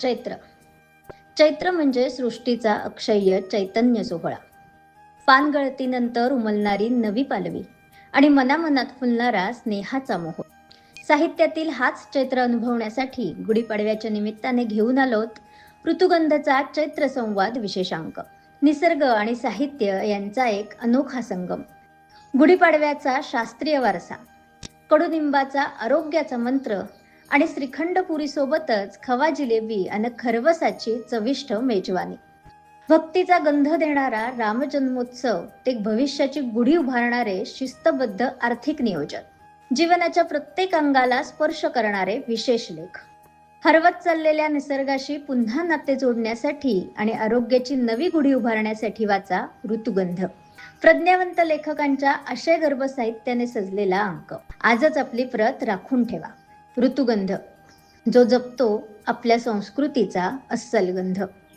चैत्र. चैत्र म्हणजे सृष्टीचा अक्षय्य चैतन्य सोहळा. पानगळतीनंतर उमलणारी नवी पालवी आणि मनामनात फुलणारा स्नेहाचा मोह. साहित्यातील हाच चैत्र अनुभवण्यासाठी गुढीपाडव्याच्या निमित्ताने घेऊन आलोत ऋतुगंधचा चैत्र संवाद विशेषांक. निसर्ग आणि साहित्य यांचा एक अनोखा संगम. गुढीपाडव्याचा शास्त्रीय वारसा, कडुनिंबाचा आरोग्याचा मंत्र आणि श्रीखंडपुरी सोबतच खवा जिलेबी आणि खरवसाची चविष्ट मेजवानी. भक्तीचा गंध देणारा रामजन्मोत्सव ते भविष्याची गुढी उभारणारे शिस्तबद्ध आर्थिक नियोजन. जीवनाच्या प्रत्येक अंगाला स्पर्श करणारे विशेष लेख. हरवत चाललेल्या निसर्गाशी पुन्हा नाते जोडण्यासाठी आणि आरोग्याची नवी गुढी उभारण्यासाठी वाचा ऋतुगंध. प्रज्ञावंत लेखकांच्या आशयगर्भ साहित्याने सजलेला अंक. आजच आपली प्रत राखून ठेवा. ऋतुगंध, जो जपतो आपल्या संस्कृतीचा अस्सल गंध.